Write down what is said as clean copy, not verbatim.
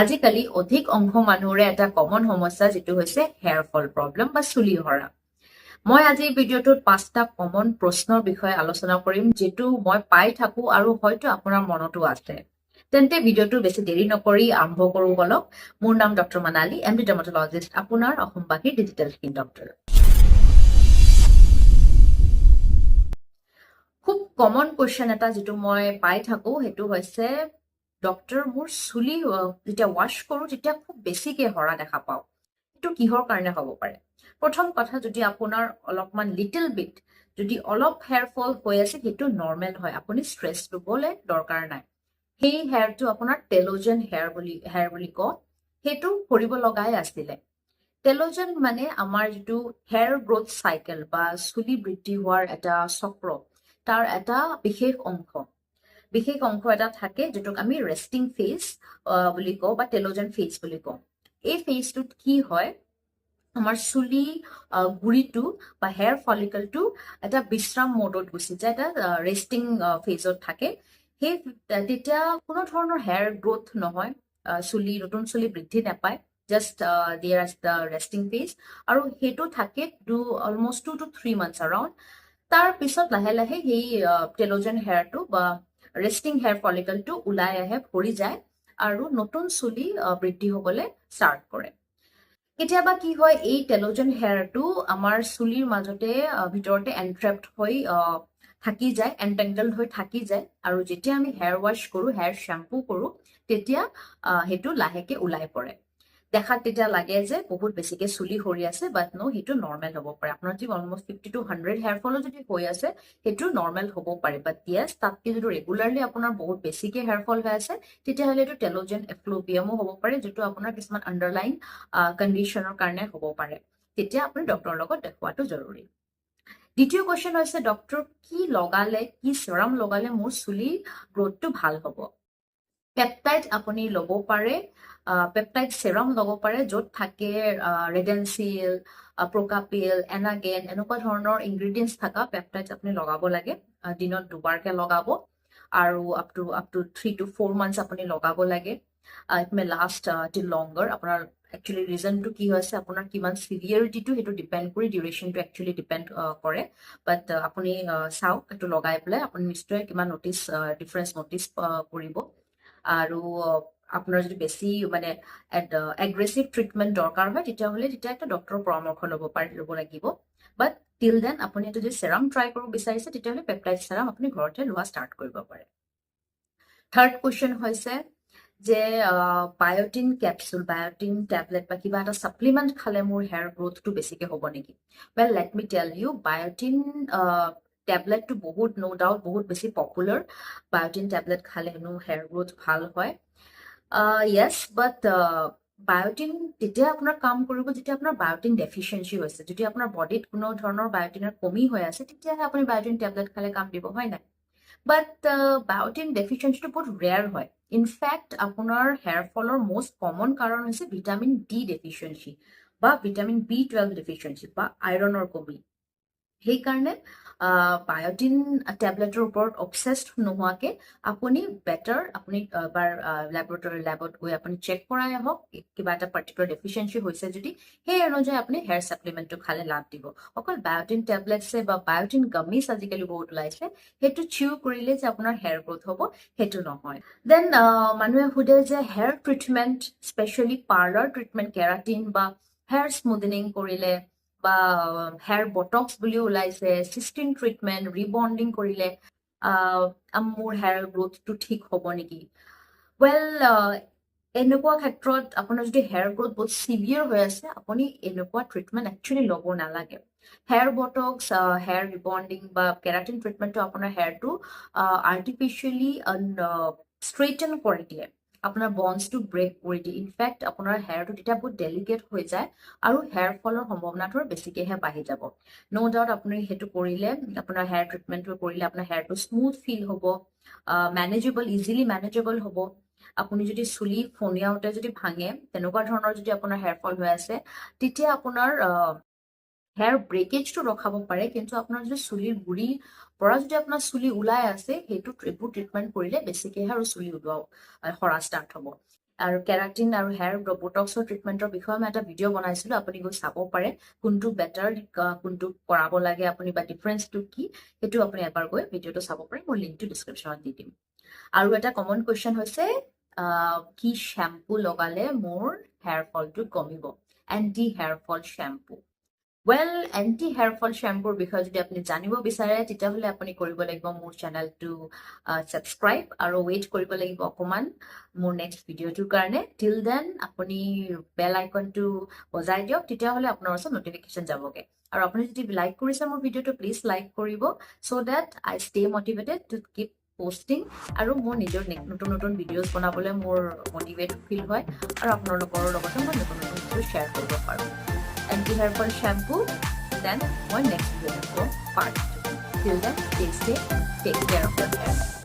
আজিকালি অধিক অংশ মানুহৰে এটা কমন সমস্যা যেটো হৈছে হেয়াৰ ফল প্ৰব্লেম বা চুলি সৰা। মই আজি ভিডিঅ'টোত 5টা কমন প্ৰশ্নৰ বিষয়ে আলোচনা কৰিম যেটো মই পাই থাকো আৰু হয়তো আপোনাৰ মনতো আছে। তেন্তে ভিডিঅ'টো বেছি দেৰি নকৰি আৰম্ভ কৰো বলক। মোৰ নাম ডক্টৰ মানালী, এমডি ডাৰ্মাটলজিষ্ট, আপোনাৰ অসমবাসীৰ ডিজিটেল স্কিন ডক্টৰ। খুব কমন কোৱেশ্চন এটা যেটো মই পাই থাকো হেতু হৈছে ডক্টৰ মোৰ চুলি যেতিয়া ওয়াশ কৰো তেতিয়া খুব বেছিকে হৰা দেখা পাও। এটো কিহৰ কাৰণে হ'ব পাৰে? প্ৰথম কথা যদি আপোনাৰ অলপমান লিটল বিট যদি অলপ হেয়াৰ ফল হৈ আছে হেতু নৰ্মেল হয়, আপুনি স্ট্ৰেছ লবলে দৰকাৰ নাই। সেই হেয়াৰটো আপোনাৰ টেলোজেন হেয়াৰ বুলি কয়, হেতু কৰিব লগাই আছিলে। টেলোজেন মানে আমাৰ যেটো হেয়াৰ গ্ৰোথ সাইকেল বা চুলি বৃদ্ধি হোৱাৰ এটা চক্ৰ, তাৰ এটা বিশেষ অংশ এটা থাকে যেটোক আমি ৰেষ্টিং ফেজ বুলি কওঁ বা টেলোজেন ফেজ বুলি কওঁ। এই ফেজটোত কি হয়, আমাৰ চুলি গুৰিটো বা হেয়াৰ ফলিকলটো এটা বিশ্ৰাম মোডত গুচি যায়, এটা ৰেষ্টিং ফেজত থাকে। সেই তেতিয়া কোনো ধৰণৰ হেয়াৰ গ্ৰোথ নহয়, নতুন চুলি বৃদ্ধি নাপায়, just there is the resting phase. আৰু হেতু থাকে অলমোষ্ট 2 to 3 months around। তাৰ পিছত লাহে লাহে সেই টেলোজেন হেয়াৰটো বা ৰেষ্টিং হেয়াৰ ফলিকলটো ওলাই আহে, ভৰি যায় আৰু নতুন চুলি বৃদ্ধি হ'বলৈ ষ্টাৰ্ট কৰে। কেতিয়াবা কি হয়, এই টেলোজেন হেয়াৰটো আমাৰ চুলিৰ মাজতে ভিতৰতে এনট্ৰেপড হৈ থাকি যায়, এনটেংগলড হৈ থাকি যায়, আৰু যেতিয়া আমি হেয়াৰ ওয়াশ কৰো, হেয়াৰ শ্যাম্পু কৰো, তেতিয়া হেতু লাহেকে ওলাই পৰে। দেখাত তেতিয়া লাগে যে বহুত বেছিকে চুলি সৰি আছে, বাট নো হেতু নৰ্মেল হ'ব পাৰে। আপোনাৰ যদি অলমোষ্ট 50 to 100 হেয়াৰ ফলো যদি হৈ আছে হেতু নৰ্মেল হ'ব পাৰে, বাট ইয়েছ তাতকে যদি ৰেগুলাৰলি আপোনাৰ বহুত বেছিকে হেয়াৰ ফল হৈ আছে তেতিয়াহ'লে এইটো টেলোজেন এফ্লুভিয়ামো হ'ব পাৰে, যেটো আপোনাৰ কিছুমান আন্ডাৰলাইন কণ্ডিশ্যনৰ কাৰণে হ'ব পাৰে। তেতিয়া আপুনি ডক্টৰৰ লগত দেখুৱাটো জৰুৰী। দ্বিতীয় কোৱেশ্চন হৈছে ডক্টৰ কি চেৰাম লগালে মোৰ চুলি গ্ৰোথটো ভাল হ'ব? পেপটাইড আপুনি ল'ব পাৰে, পেপটাইড সেৰাম ল'ব পাৰে য'ত থাকে ৰেডেনচিল, প্ৰকাপিল, এনাগেন এনেকুৱা ধৰণৰ ইনগ্ৰেডিয়েন্টছ থকা পেপটাইডছ আপুনি লগাব লাগে। দিনত দুবাৰকে লগাব আৰু আপ টু 3 to 4 months আপুনি লগাব লাগে। ইট মে লাষ্ট টিল লংগাৰ। আপোনাৰ একচুৱেলি ৰিজনটো কি হৈছে, আপোনাৰ কিমান চিভিয়াৰিটিটো সেইটো ডিপেণ্ড কৰি ডিউৰেশ্যনটো একচুৱেলি ডিপেণ্ড কৰে। বাট আপুনি চাওক, সেইটো লগাই পেলাই আপুনি নিশ্চয় কিমান ডিফাৰেঞ্চ নটিচ কৰিব। আৰু আপোনাৰ যদি বেছি মানে এগ্ৰেছিভ ট্ৰিটমেণ্ট দৰকাৰ হয় তেতিয়া একটা ডক্টৰৰ পৰামৰ্শ ল'ব লাগিব। বাট টিল দেন আপুনি যদি সেৰাম ট্ৰাই কৰিব বিচাৰিছে তেতিয়াহ'লে পেপটাইড সেৰাম আপুনি ঘৰতে লোৱা ষ্টাৰ্ট কৰিব পাৰে। থাৰ্ড কুৱেশ্চন হৈছে যে বায়োটিন কেপচুল, বায়োটিন টেবলেট বা কিবা এটা সাপ্লিমেন্ট খালে মোৰ হেয়াৰ গ্ৰোথটো বেছিকে হ'ব নেকি? Well, let me tell you, বায়োটিন টেবলেটটো নো ডাউট বহুত বেছি পপুলাৰ। বায়োটিন টেবলেট খালে হেনো হেয়াৰ গ্ৰোথ ভাল হয়। য়েছ, বাট বায়োটিন তেতিয়া আপোনাৰ কাম কৰিব যেতিয়া আপোনাৰ বায়োটিন ডেফিচিয়েঞ্চি হৈছে। যদি আপোনাৰ বডিত কোনো ধৰণৰ বায়োটিনৰ কমি হৈ আছে তেতিয়াহে আপুনি বায়োটিন টেবলেট খালে কাম দিব, হয় নাই? বাট বায়োটিন ডেফিচিয়েঞ্চিটো বহুত ৰেয়াৰ হয়। ইনফেক্ট আপোনাৰ হেয়াৰ ফলৰ মোষ্ট কমন কাৰণ হৈছে ভিটামিন ডি ডেফিচিয়েঞ্চি বা ভিটামিন B12 ডেফিচিয়েঞ্চি বা আইৰণৰ কমি। সেইকাৰণে বায়োটিন টেবলেটৰ ওপৰত অবচেছড নোহোৱাকে আপুনি এবাৰ লেবত গৈ আপুনি চেক কৰাই আহক। কিবা এটা পাৰ্টিকুলাৰ ডেফিচিয়েঞ্চি হৈছে যদি সেই অনুযায়ী আপুনি হেয়াৰ সাপ্লিমেন্টটো খালে লাভ দিব। অকল বায়োটিন টেবলেটছে বা বায়োটিন গামিজ আজিকালি বহুত ওলাইছে, সেইটো চিউ কৰিলে যে আপোনাৰ হেয়াৰ গ্ৰোথ হ'ব সেইটো নহয়। দেন মানুহে সোধে যে hair treatment, specially parlour treatment, keratin বা হেয়াৰ স্মুথেনিং কৰিলে বা হেয়াৰ বটক্স বুলি ওলাইছে, চিষ্টিন ট্ৰিটমেণ্ট, ৰিবন্ডিং কৰিলে মোৰ হেয়াৰ গ্ৰোথটো ঠিক হ'ব নেকি? ৱেল, এনেকুৱা ক্ষেত্ৰত আপোনাৰ যদি হেয়াৰ গ্ৰোথ বহুত চিভিয়াৰ হৈ আছে আপুনি এনেকুৱা ট্ৰিটমেণ্ট একচুৱেলি ল'ব নালাগে। হেয়াৰ বটক্স, হেয়াৰ ৰিবন্ডিং বা কেৰাটিন ট্ৰিটমেণ্টটো আপোনাৰ হেয়াৰটো আৰ্টিফিচিয়েলি ষ্ট্ৰেইটেন কৰি দিয়ে, আপোনাৰ বনছটো ব্ৰেক কৰি দিয়ে। ইনফেক্ট আপোনাৰ হেয়াৰটো তেতিয়া বহুত ডেলিকেট হৈ যায় আৰু হেয়াৰ ফলৰ সম্ভাৱনাটো বেছিকেহে বাঢ়ি যাব। ন' ডাউট আপুনি সেইটো কৰিলে, আপোনাৰ হেয়াৰ ট্ৰিটমেণ্টটো কৰিলে আপোনাৰ হেয়াৰটো স্মুথ ফিল হ'ব, ইজিলি মেনেজেবল হ'ব। আপুনি যদি চুলি ফণিয়াওতে যদি ভাঙে, তেনেকুৱা ধৰণৰ যদি আপোনাৰ হেয়াৰ ফল হৈ আছে তেতিয়া আপোনাৰ হেয়াৰ ব্ৰেকেজটো ৰখাব পাৰে, কিন্তু আপোনাৰ যদি চুলিৰ গুৰিৰ পৰা যদি আপোনাৰ চুলি ওলাই আছে এইবোৰ ট্ৰিটমেণ্ট কৰিলে বেছিকেহে আৰু চুলি সৰা ষ্টাৰ্ট হ'ব। আৰু কেৰাটিন আৰু হেয়াৰ বটক্সৰ ট্ৰিটমেণ্টৰ বিষয়ে মই এটা ভিডিঅ' বনাইছিলোঁ, আপুনি গৈ চাব পাৰে কোনটো বেটাৰ, কোনটো কৰাব লাগে আপুনি বা ডিফাৰেঞ্চটো কি, সেইটো আপুনি এবাৰ গৈ ভিডিঅ'টো চাব পাৰে, মই লিংকটো ডিছক্ৰিপশ্যনত দি দিম। আৰু এটা কমন কুৱেশ্যন হৈছে কি শ্বেম্পু লগালে মোৰ হেয়াৰ ফলটো কমিব, anti hair fall shampoo. Well, anti hair fall শ্বেম্পুৰ বিষয়ে যদি আপুনি জানিব বিচাৰে তেতিয়াহ'লে আপুনি কৰিব লাগিব মোৰ চেনেলটো ছাবস্ক্ৰাইব আৰু ৱেইট কৰিব লাগিব অকণমান মোৰ নেক্সট ভিডিঅ'টোৰ কাৰণে। টিল দেন আপুনি বেল আইকনটো বজাই দিয়ক, তেতিয়াহ'লে আপোনাৰ ওচৰত নটিফিকেশ্যন যাবগৈ। আৰু আপুনি যদি লাইক কৰিছে মোৰ ভিডিঅ'টো প্লিজ লাইক কৰিব, so' that I stay motivated to keep posting, আৰু মোৰ নিজৰ নতুন নতুন ভিডিঅ'জ বনাবলৈ মোৰ মটিভেট ফিল হয়, আৰু আপোনালোকৰ লগতে মই নতুন নতুন ভিডিঅ' শ্বেয়াৰ কৰিব পাৰোঁ। Anti hair fall shampoo, then my next video, part 2. Till then, stay safe, take care of your hair.